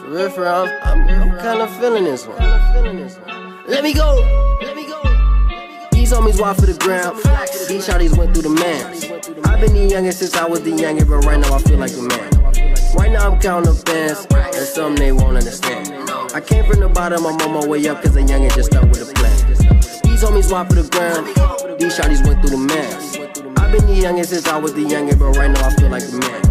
For real, I'm kind of feeling this one. Let me go. These homies walk for the ground. These shawties went through the man. I've been the youngest since I was the youngest, but right now I feel like the man. Right now I'm counting up bands. That's something they won't understand. I came from the bottom, I'm on my way up, cause the youngin' just stuck with the plan. These homies walk for the ground. These shawties went through the man. I've been the youngest since I was the youngest, but right now I feel like the man.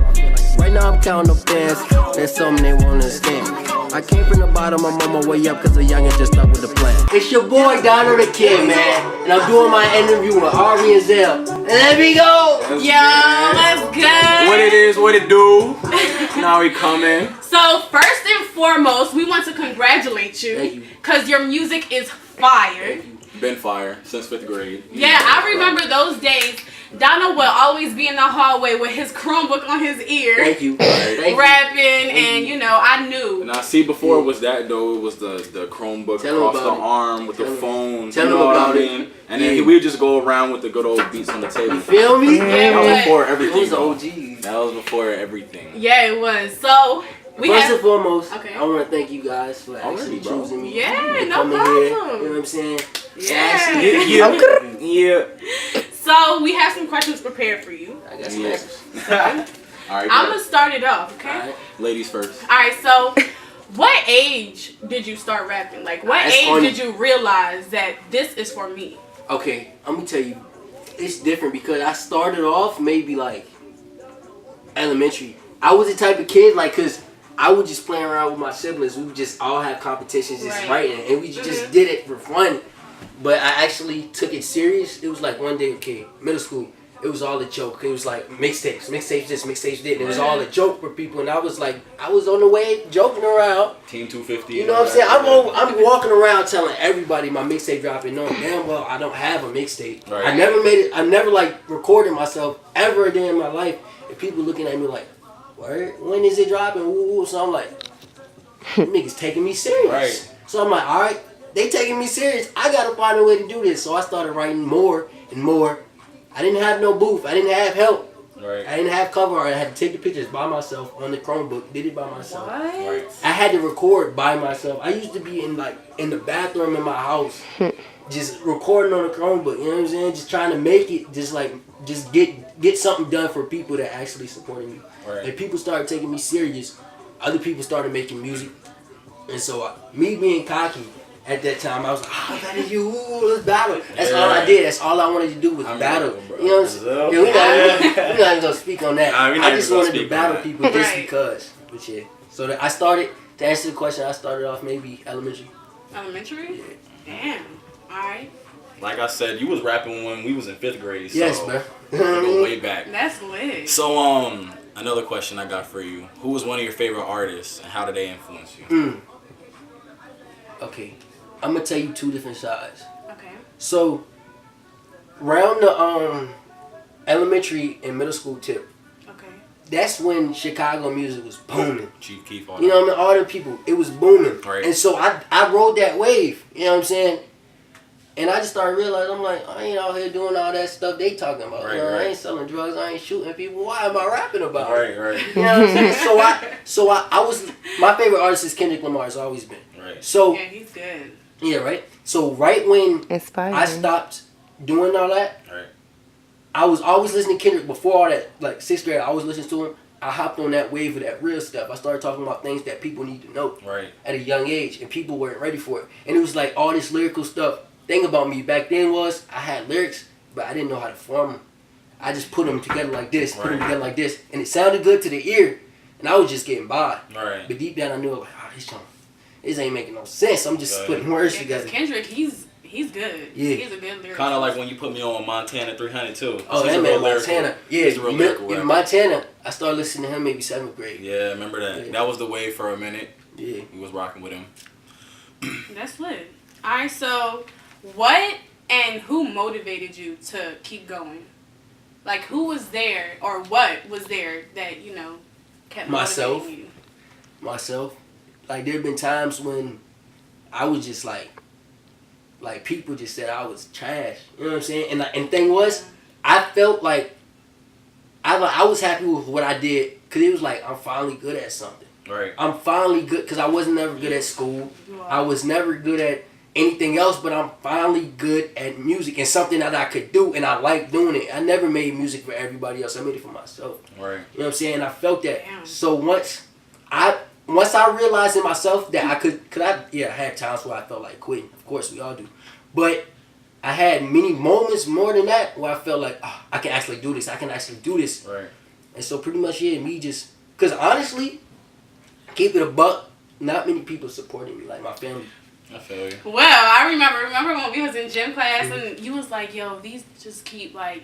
Right now I'm counting up bands. That's something they won't understand. I came from the bottom, I'm on my way up, cause the youngin' just stuck with the plan. It's your boy Donothakidd, man, and I'm doing my interview with Ari and Zell. Let me go! Let's go! What it is, what it do. Now we coming. So first and foremost, we want to congratulate you, cause your music is fire. Been fire since 5th grade. Yeah, I remember those days. Dono would always be in the hallway with his Chromebook on his ear. Thank you. Rapping, and you know, I knew. And I see before it was that though, it was the Chromebook across the arm with the phone. Tell them about it. And then we would just go around with the good old beats on the table. You feel me? Yeah, that was before everything. It was OG. That was before everything. Yeah, it was. So First and foremost, okay. I want to thank you guys for actually choosing me. Yeah, no coming problem. Here, you know what I'm saying? Yeah. Yeah. So we have some questions prepared for you. I got some answers. Alright. I'm gonna start it off, okay? All right. Ladies first. Alright, so what age did you start rapping? Like what age did you realize that this is for me? Okay, I'm gonna tell you, it's different because I started off maybe like elementary. I was the type of kid cause I would just play around with my siblings. We would just all have competitions just writing, and we just did it for fun. But I actually took it serious. It was like one day, middle school, it was all a joke. It was like mixtapes this, mixtapes that. And it was all a joke for people. And I was on the way joking around. Team 250. You know what I'm saying? I'm walking around telling everybody my mixtape dropping. No, damn well I don't have a mixtape. Right. I never made it. I never recorded myself ever a day in my life. And people looking at me like, word? When is it dropping? Ooh. So I'm like, niggas taking me serious. Right. So I'm like, all right. They taking me serious. I gotta find a way to do this. So I started writing more and more. I didn't have no booth. I didn't have help. Right. I didn't have cover art. I had to take the pictures by myself on the Chromebook. Did it by myself. What? Right. I had to record by myself. I used to be in the bathroom in my house, just recording on the Chromebook. You know what I'm saying? Just trying to make it. Just get something done for people that actually supported me. Right. And people started taking me serious. Other people started making music, and so me being cocky. At that time, I was like, that is you, let's battle. That's all I did. That's all I wanted to do was battle. You know what I'm saying? We're not even going to speak on that. I just wanted to battle people just because. But yeah. So I started, to answer the question, I started off maybe elementary. Elementary? Yeah. Damn. Alright. Like I said, you was rapping when we was in 5th grade. So Yes, bro. go way back. That's lit. So, another question I got for you. Who was one of your favorite artists and how did they influence you? Okay. I'm gonna tell you two different sides. Okay. So, around the elementary and middle school tip, okay, that's when Chicago music was booming. Chief Keef, you know what I mean? All the people, it was booming. Right. And so I rode that wave. You know what I'm saying? And I just started realizing, I'm like, I ain't out here doing all that stuff they talking about. Right, you know, right. I ain't selling drugs. I ain't shooting people. Why am I rapping about it? Right. You know what I'm saying? So I was, my favorite artist is Kendrick Lamar. It's always been. Right. So yeah, he's good. Yeah, right. So right when Inspiring. I stopped doing all that, Right. I was always listening to Kendrick before all that. Like 6th grade, I always listened to him. I hopped on that wave of that real stuff. I started talking about things that people need to know at a young age, and people weren't ready for it. And it was like all this lyrical stuff. Thing about me back then was I had lyrics, but I didn't know how to form them. I just put them together like this, put them together like this, and it sounded good to the ear, and I was just getting by. Right. But deep down, I knew like, this ain't making no sense. I'm just putting words together. Kendrick, he's good. Yeah. He's a good lyricist. Kind of like when you put me on Montana 300 too. Oh, that man Montana. Yeah, he's a real lyrical rapper. Montana. I started listening to him maybe 7th grade. Yeah, remember that. Yeah. That was the wave for a minute. Yeah. We was rocking with him. That's lit. Alright, so what and who motivated you to keep going? Like who was there or what was there that, you know, kept motivating you? Myself. Like there have been times when I was just like people just said I was trash. You know what I'm saying? And thing was, I felt like I was happy with what I did because it was like I'm finally good at something. Right. I'm finally good because I wasn't never good at school. I was never good at anything else, but I'm finally good at music and something that I could do, and I like doing it. I never made music for everybody else. I made it for myself. Right. You know what I'm saying? I felt that. Damn. So once I realized in myself that I could, cause I had times where I felt like quitting. Of course, we all do. But I had many moments more than that where I felt like, oh, I can actually do this. I can actually do this. Right. And so pretty much, me just, cause honestly, keep it a buck, not many people supporting me, like my family. I feel you. Well, I remember when we was in gym class and you was like, yo, these just keep like,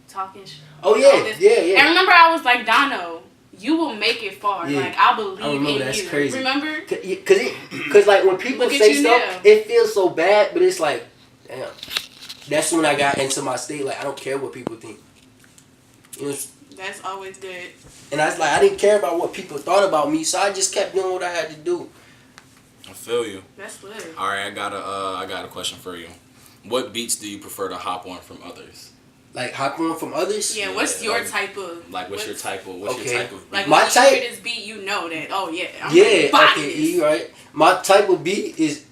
talking Oh yeah, yeah. And remember I was like, Dono, you will make it far. Yeah. Like, I believe in you. That's crazy. Remember? Cause like when people say stuff, it feels so bad, but it's like, damn. That's when I got into my state, like, I don't care what people think. That's always good. And I was like, I didn't care about what people thought about me, so I just kept doing what I had to do. I feel you. That's good. All right, I got a question for you. What beats do you prefer to hop on from others? Like hop on from others? Yeah, what's your type of... What's your type of beat? Like, my when type, you hear this beat, you know that, oh yeah, I'm you right. My type of beat is,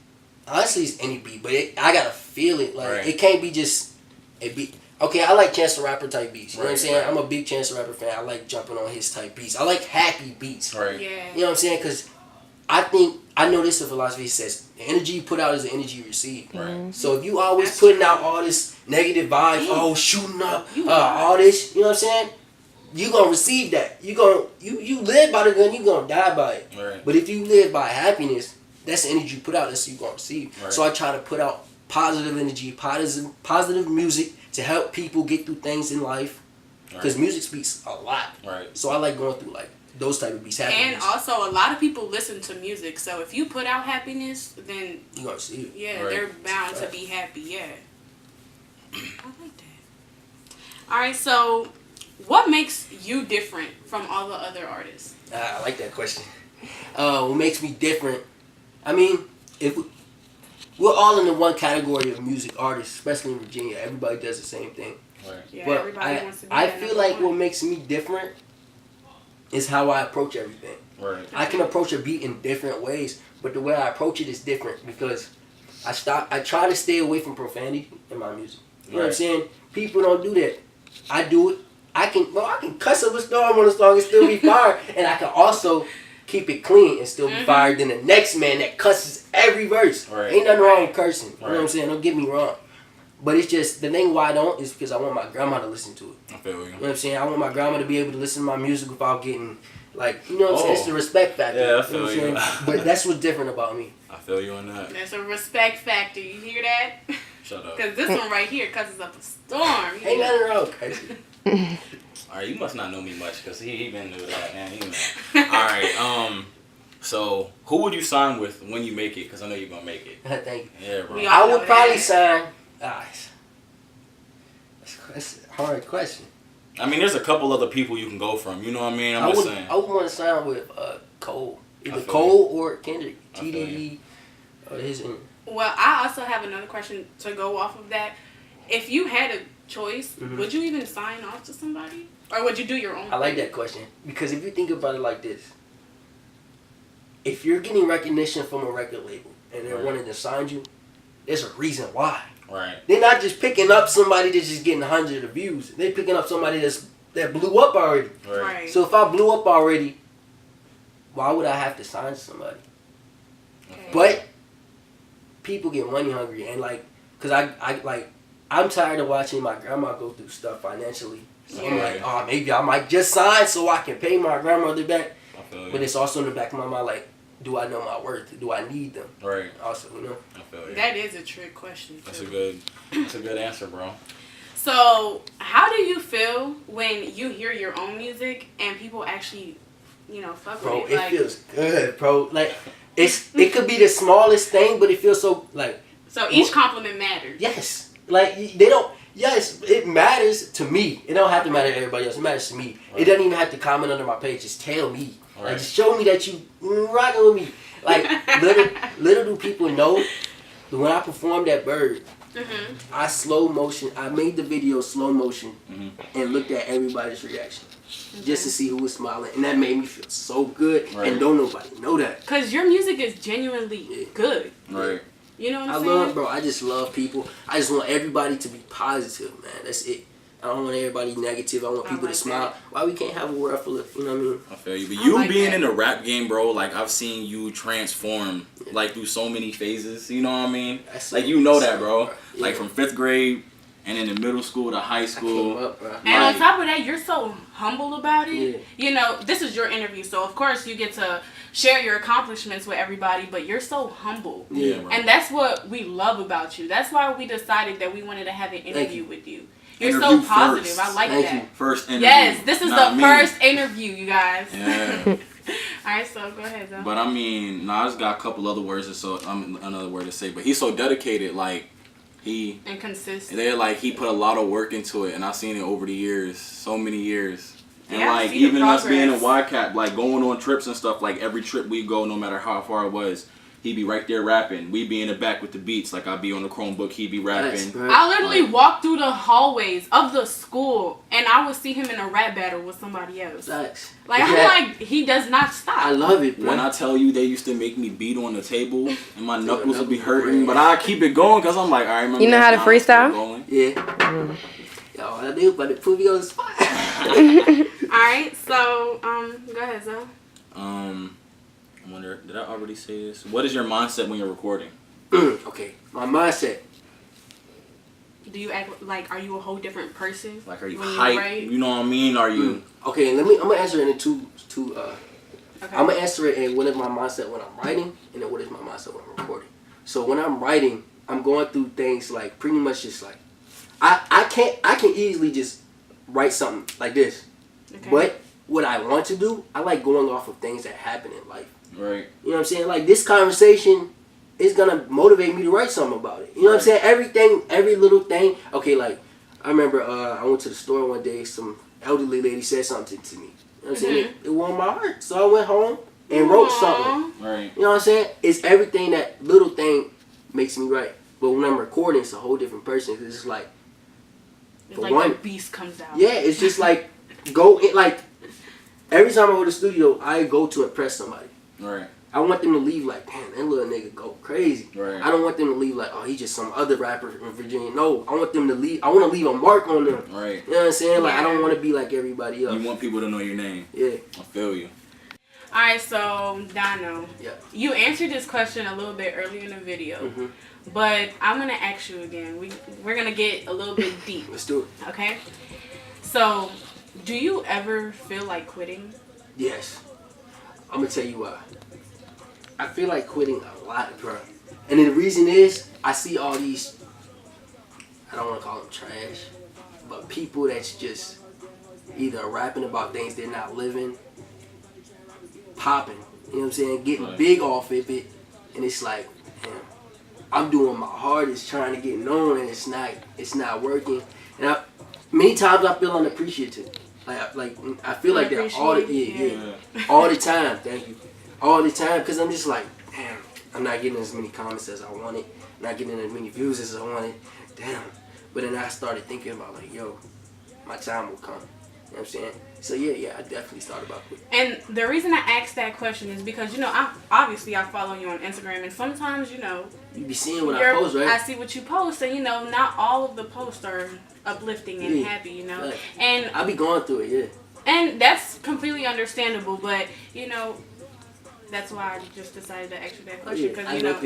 honestly, it's any beat, but I gotta feel it. Like, it can't be just a beat. Okay, I like Chance the Rapper type beats. You know what I'm saying? Right. I'm a big Chance the Rapper fan. I like jumping on his type beats. I like happy beats. Right. Yeah. You know what I'm saying? Because I know this philosophy says the energy you put out is the energy you receive. Right. So if you always putting out all this negative vibes, shooting up, all this, you know what I'm saying? You gonna receive that. You live by the gun, you gonna die by it. Right. But if you live by happiness, that's the energy you put out. That's what you gonna receive. Right. So I try to put out positive energy, positive music to help people get through things in life. Because music speaks a lot. Right. So I like going through like those type of beats. Happiness. And also, a lot of people listen to music. So if you put out happiness, then you gonna see it. Yeah, they're bound to be happy. Yeah. I like that. All right, so what makes you different from all the other artists? I like that question. What makes me different? I mean, if we're all in the one category of music artists, especially in Virginia, everybody does the same thing. Right. Yeah, but everybody wants to be I feel like what makes me different is how I approach everything. Right. I can approach a beat in different ways, but the way I approach it is different because I try to stay away from profanity in my music. You know what I'm saying? People don't do that. I do it. I can cuss up a storm on a song and still be fire, and I can also keep it clean and still be fired than the next man that cusses every verse. Right. Ain't nothing wrong with cursing. You know what I'm saying? Don't get me wrong. But it's just, the thing why I don't is because I want my grandma to listen to it. I feel you. You know what I'm saying? I want my grandma to be able to listen to my music without getting, like, you know what I'm saying? It's the respect factor. Yeah, I feel you. Know what I'm saying? But that's what's different about me. I feel you on that. There's a respect factor. You hear that? Shut up. Because this one right here cusses up a storm. Ain't nothing wrong with cursing. Alright, you must not know me much because he been through that, man. He know. Alright, so who would you sign with when you make it? Because I know you're going to make it. Thank you. Yeah, bro. I would probably sign... That's a hard question. I mean, there's a couple other people you can go from. You know what I mean? I'm just saying. I would want to sign with Cole. Either Cole or Kendrick. TDE. Well, I also have another question to go off of that. If you had a choice, would you even sign off to somebody? Or would you do your own I like that question. Because if you think about it like this. If you're getting recognition from a record label and they're wanting to sign you, there's a reason why. Right. They're not just picking up somebody that's just getting hundreds of views. They're picking up somebody that blew up already. Right. So if I blew up already, why would I have to sign somebody? Okay. But people get money hungry and cause I'm tired of watching my grandma go through stuff financially. So I'm like, maybe I might just sign so I can pay my grandmother back. But it's also in the back of my mind, like, do I know my worth? Do I need them? Right. Also, you know. I feel you. That is a trick question. That's a good answer, bro. So, how do you feel when you hear your own music and people actually, fuck bro, with it? It feels good, bro. Like, it could be the smallest thing, but it feels so, like... So, each compliment matters. Yes. Like, they don't... Yes, it matters to me. It don't have to matter to everybody else. It matters to me. Right. It doesn't even have to comment under my page. Just tell me. Right. Like, show me that you rocking with me. Like, little do people know that when I performed that Bird, I made the video slow motion and looked at everybody's reaction. just to see who was smiling, and that made me feel so good. Right. And don't nobody know that. Cause your music is genuinely good. Right. You know what I'm saying? I just love people. I just want everybody to be positive, man. That's it. I don't want everybody negative. I want people to smile. Why we can't have a world full of, you know what I mean? I feel you. But you being in the rap game, bro, like, I've seen you transform, like, through so many phases. You know what I mean? Like, you know that, bro. Yeah. Like, from 5th grade and then in middle school to high school. I came up, bro. And on top of that, you're so humble about it. Yeah. You know, this is your interview, so of course you get to share your accomplishments with everybody, but you're so humble. Yeah, bro. And that's what we love about you. That's why we decided that we wanted to have an interview with you. You're so positive. I like that. Thank you. First interview. Yes, this is the first interview, you guys. Yeah. Alright, so go ahead, though. But I mean, I just got a couple other words another word to say. But he's so dedicated, like and consistent. They're like he put a lot of work into it, and I've seen it over the years, so many years. And yeah, like even us being in YCAP, like going on trips and stuff, like every trip we go, no matter how far it was, he'd be right there rapping. We'd be in the back with the beats. Like, I'd be on the Chromebook, he'd be rapping. I literally walked through the hallways of the school, and I would see him in a rap battle with somebody else. Nice. Like, I'm like, he does not stop. I love it, bro. When I tell you they used to make me beat on the table, and my knuckles would be hurting, but I keep it going, because I'm like, all right, you know how to freestyle? Yeah. Yo, I do, but it put me on the spot. Alright, so, go ahead, Zoe. I wonder, did I already say this? What is your mindset when you're recording? Okay, my mindset. Do you act like, are you a whole different person? Like, are you hype? You know what I mean? Are you? Okay, I'm gonna answer it in two. Okay. I'm gonna answer it in what is my mindset when I'm writing, and then what is my mindset when I'm recording. So when I'm writing, I'm going through things like pretty much just like, I can easily just write something like this. Okay. But what I want to do, I like going off of things that happen in life. Right. You know what I'm saying? Like, this conversation is gonna motivate me to write something about it. You know what I'm saying? Everything, every little thing. Okay, like, I remember I went to the store one day, some elderly lady said something to me. You know what I'm saying? It warmed my heart. So I went home and wrote something. Right. You know what I'm saying? It's everything, that little thing makes me write. But when I'm recording, it's a whole different person. It's just like, it's like one, the beast comes out. Yeah, it's just like, go in, like, every time I go to the studio, I go to impress somebody. Right. I want them to leave like, damn, that little nigga go crazy. Right. I don't want them to leave like, oh, he's just some other rapper in Virginia. No, I want them to leave. I want to leave a mark on them. Right. You know what I'm saying? Like, I don't want to be like everybody else. You want people to know your name. Yeah. I feel you. All right, so Dono. Yeah. You answered this question a little bit earlier in the video, but I'm gonna ask you again. We're gonna get a little bit deep. Let's do it. Okay. So, do you ever feel like quitting? Yes. I'm gonna tell you why. I feel like quitting a lot, bro. And then the reason is, I see all these, I don't want to call them trash, but people that's just either rapping about things they're not living, popping, you know what I'm saying, getting big off of it, and it's like, damn, I'm doing my hardest trying to get known, and it's not working. And many times I feel unappreciative. Like I feel like that all the time. Thank you. All the time, because I'm just like, damn, I'm not getting as many comments as I wanted, not getting as many views as I wanted, damn. But then I started thinking about like, yo, my time will come. You know what I'm saying? So yeah, I definitely thought about quitting. And the reason I asked that question is because, you know, I follow you on Instagram, and sometimes, you know, you be seeing what I post, right? I see what you post, and you know, not all of the posts are uplifting and happy, you know. Right. And I be going through it, yeah. And that's completely understandable, but you know, that's why I just decided to ask you that question, because you know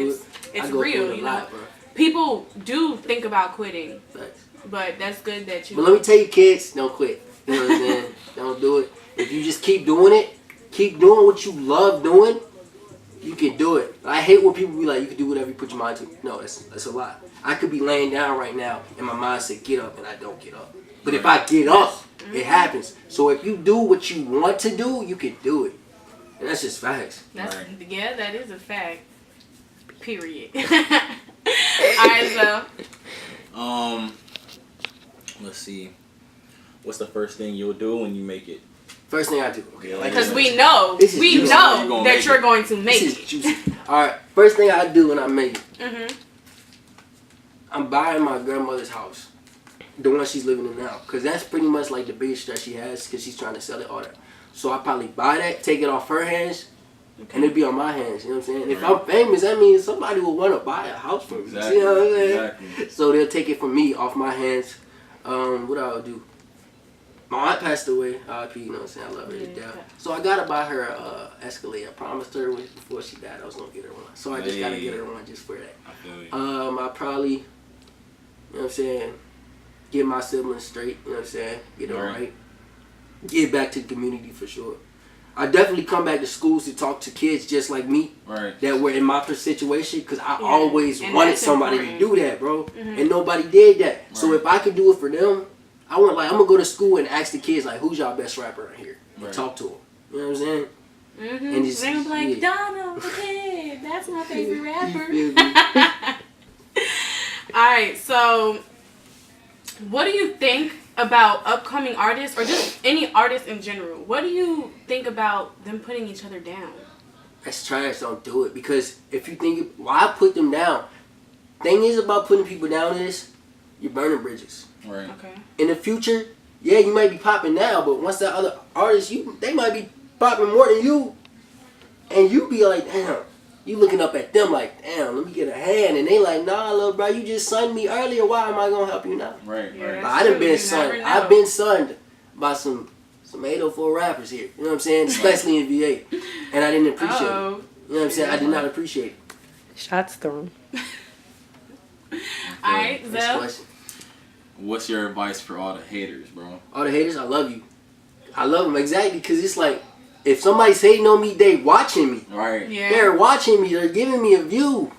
it's real. You know, people do think about quitting, but that's good that you. But let me tell you, kids, don't quit. You know what I'm saying? Don't do it. If you just keep doing it, keep doing what you love doing, you can do it. I hate when people be like, you can do whatever you put your mind to. No, that's a lie. I could be laying down right now, and my mind said get up, and I don't get up. But if I get up, it happens. So if you do what you want to do, you can do it. And that's just facts. Yeah, that is a fact. Period. Alright, so. Let's see. What's the first thing you'll do when you make it? First thing I do. Okay. Because we know that you're going to make it. Alright, first thing I do when I make it. I'm buying my grandmother's house. the one she's living in now, because that's pretty much like the biggest stress she has, because she's trying to sell it, all that. So I probably buy that, take it off her hands, and it'd be on my hands. You know what I'm saying? If I'm famous, that means somebody will want to buy a house from me. Exactly. You know what I'm saying? Exactly. So they'll take it from me off my hands. What I'll do? My aunt passed away. RIP. You know what I'm saying? I love her to death. So I gotta buy her Escalade. I promised her before she died I was gonna get her one. So I just gotta get her one just for that. I feel you. I probably, you know what I'm saying, get my siblings straight. You know what I'm saying? Get it right. Give back to the community for sure. I definitely come back to schools to talk to kids just like me that were in my situation, because I always wanted somebody to do that, bro. And nobody did that. So if I could do it for them, I'm gonna go to school and ask the kids, like, who's y'all best rapper right here? And talk to them. You know what I'm saying? And just, they're like, Donothakidd, that's my favorite rapper. Alright, so what do you think about upcoming artists, or just any artist in general? What do you think about them putting each other down? That's trash. Don't do it. Because if you think, why put them down? Thing is about putting people down is you're burning bridges. Right. Okay. In the future, yeah, you might be popping now, but once that other artist, they might be popping more than you, and you be like, damn. You looking up at them like, damn, let me get a hand, and they like, nah, little bro, you just sunned me earlier. Why am I gonna help you now? Right. Yeah, Right. I done been sunned. I've been sunned by some 804 rappers here. You know what I'm saying? Especially in VA, and I didn't appreciate it. You know what I'm saying? I did not appreciate it. Shots thrown. All right, Next Zell. question. What's your advice for all the haters, bro? All the haters, I love you. I love them exactly, because it's like, if somebody's hating on me, they watching me. Right. Yeah. They're watching me. They're giving me a view.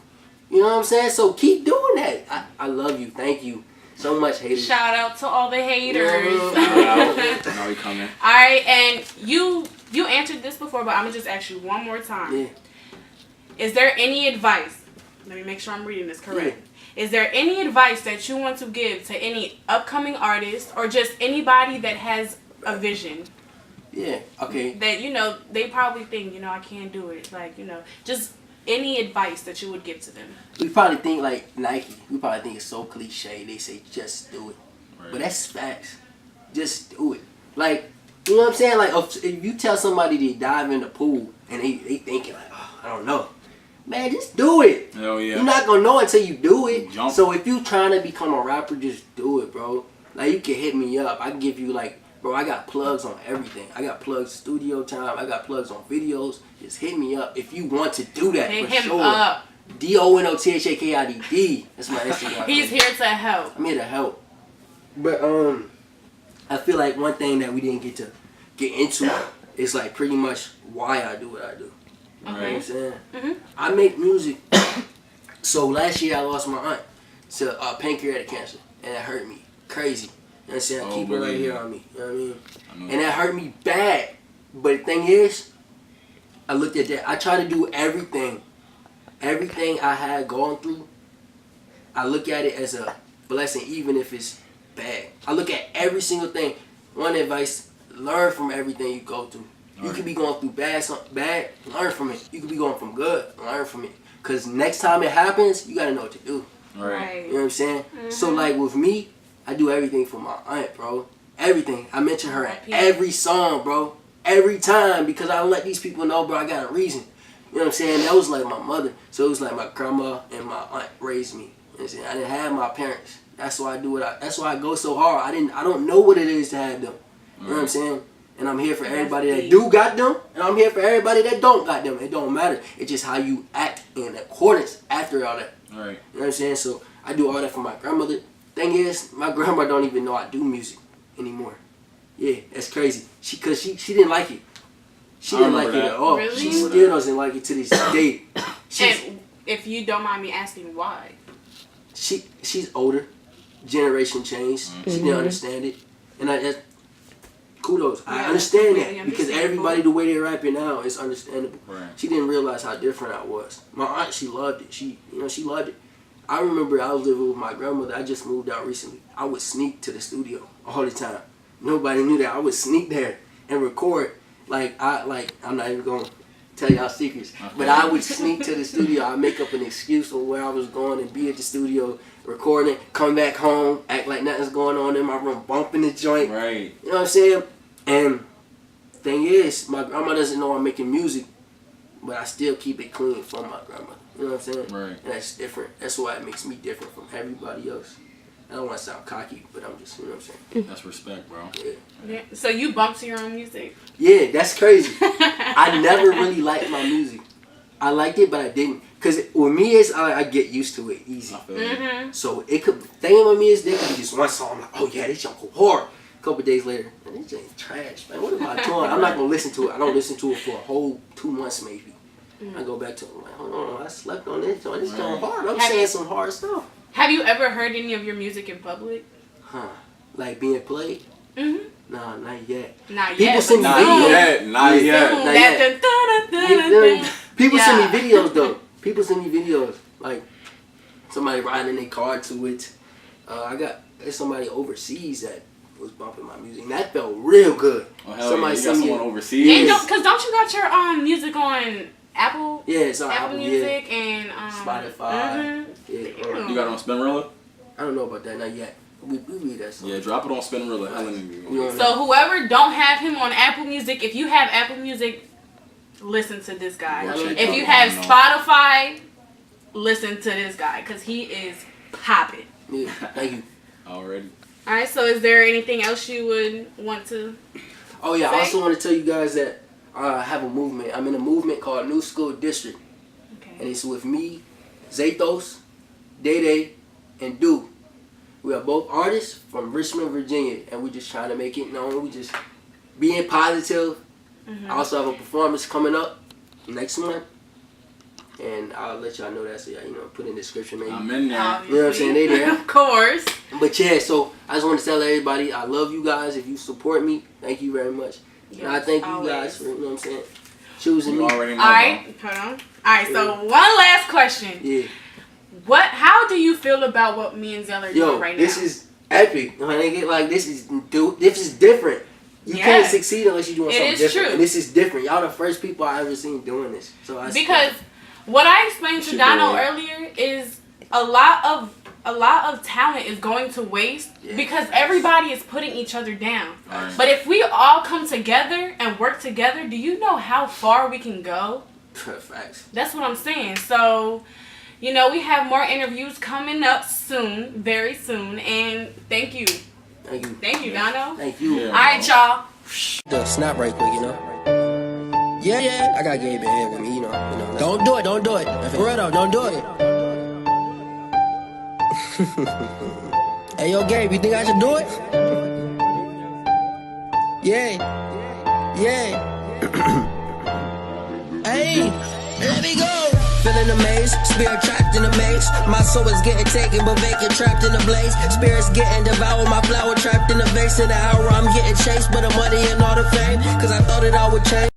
You know what I'm saying? So keep doing that. I love you. Thank you so much, haters. Shout out to all the haters. Now we coming. All right, and you answered this before, but I'm gonna just ask you one more time. Yeah. Is there any advice? Let me make sure I'm reading this correct. Is there any advice that you want to give to any upcoming artist, or just anybody that has a vision? Yeah. Okay. That, you know, they probably think, you know, I can't do it. Like, you know, just any advice that you would give to them. We probably think like Nike. We probably think it's so cliche. They say just do it, but that's facts. Just do it. Like, you know what I'm saying? Like, if you tell somebody to dive in the pool and they thinking like, oh, I don't know. Man, just do it. Hell yeah. You're not gonna know until you do it. Jump. So if you trying to become a rapper, just do it, bro. Like, you can hit me up. I can give you like, bro, I got plugs on everything. I got plugs studio time. I got plugs on videos. Just hit me up if you want to do that. Hit for him sure. up. DONOTHAKIDD. That's my Instagram. He's here to help. I'm here to help. But I feel like one thing that we didn't get into is like pretty much why I do what I do. You know what I'm saying? I make music. So last year I lost my aunt to pancreatic cancer, and it hurt me crazy. You know what I'm saying? I keep it right here on me. You know what I mean? And that hurt me bad. But the thing is, I looked at that. I try to do everything I had gone through. I look at it as a blessing, even if it's bad. I look at every single thing. One advice: learn from everything you go through. You could be going through bad, learn from it. You could be going from good, learn from it. Because next time it happens, you got to know what to do. Right. You know what I'm saying? So, like, with me, I do everything for my aunt, bro. Everything. I mention her in every song, bro. Every time, because I let these people know, bro, I got a reason. You know what I'm saying? That was like my mother. So it was like my grandma and my aunt raised me. You know what I'm saying? I didn't have my parents. That's why I do it. That's why I go so hard. I don't know what it is to have them. You know what I'm saying? And I'm here for everybody that do got them, and I'm here for everybody that don't got them. It don't matter. It's just how you act in accordance after all that. Right. You know what I'm saying? So I do all that for my grandmother. Thing is, my grandma don't even know I do music anymore. Yeah, that's crazy. She didn't like it. She didn't like it at all. Really? She still doesn't like it to this day. And if you don't mind me asking why? She's older. Generation changed. She didn't understand it. And kudos. I understand that, because everybody, the way they're rapping now, is understandable. Right. She didn't realize how different I was. My aunt, she loved it. She loved it. I remember I was living with my grandmother. I just moved out recently. I would sneak to the studio all the time. Nobody knew that. I would sneak there and record. I'm not even going to tell y'all secrets. But I would sneak to the studio. I'd make up an excuse of where I was going and be at the studio recording, come back home, act like nothing's going on in my room, bumping the joint. Right. You know what I'm saying? And thing is, my grandma doesn't know I'm making music, but I still keep it clean from my grandma. You know what I'm saying? Right. And that's different. That's why it makes me different from everybody else. I don't want to sound cocky, but I'm just, you know what I'm saying? That's respect, bro. Yeah. So you bump to your own music? Yeah, that's crazy. I never really liked my music. I liked it, but I didn't. Because with me, is I get used to it easy. I feel you. So it could, thing with me is there could be just one song, I'm like, oh yeah, this y'all go hard. A couple days later, man, this ain't trash, man. What am I doing? I'm not going to listen to it. I don't listen to it for a whole 2 months maybe. I go back to it, I'm like, hold on, I slept on this joint. This joint hard. I'm saying some hard stuff. Have you ever heard any of your music in public? Huh. Like being played? Mm-hmm. Nah, not yet. Not People yet. send me Not videos. yet. Not yet. Not yet. That People Yeah. send me videos though. People send me videos like somebody riding their car to it. There's somebody overseas that was bumping my music. And that felt real good. Oh, hell Somebody yeah. You got sent me someone a- overseas? And don't you got your music on Apple? Yeah, it's on Apple Music and Spotify. Yeah, You got it on Spinrilla? I don't know about that, not yet. We read that song. Yeah, drop it on Spinrilla. Helen. We on So whoever don't have him on Apple Music, if you have Apple Music, listen to this guy. Go check If him you out, have you know. Spotify, listen to this guy because he is popping. Yeah, thank you. Already. All right. So is there anything else you would want to? Oh yeah, I Say? also want to tell you guys that I have a movement. I'm in a movement called New School District. And Okay. it's with me, Zathos, Day, and Du. We are both artists from Richmond, Virginia, and we just trying to make it known. We just being positive. Mm-hmm. I also have a performance coming up next month, and I'll let y'all know that. So y'all, put in the description maybe. I'm in there. You know what I'm saying? They there. Of course. But yeah, so I just want to tell everybody I love you guys. If you support me, thank you very much. And I thank you guys for, you know what I'm saying, choosing You me. already know, All right. Hold on. All right. So one last question. Yeah. How do you feel about what me and Zell are doing right now? This is epic. When they get like this is different. You Yes. can't succeed unless you're doing It something is different. true. And this is different. Y'all the first people I ever seen doing this. So Because what I explained to Shit, Dono boy. earlier is a lot of talent is going to waste because everybody is putting each other down. Right. But if we all come together and work together, do you know how far we can go? facts. That's what I'm saying. So, we have more interviews coming up soon, very soon, and thank you. Thank you. Thank you, Dono. Thank you. Yeah. All right, y'all. The snap right quick, Yeah. I got Gabe in here with me, Don't do it. For real though, don't do it. Hey, yo, Gabe, you think I should do it? Yeah. Hey, let me go. Feeling amazed, spirit trapped in a maze. My soul is getting taken, but vacant, trapped in a blaze. Spirits getting devoured, my flower trapped in a vase. In the hour I'm getting chased, but I'm muddy and all the fame. Cause I thought it all would change.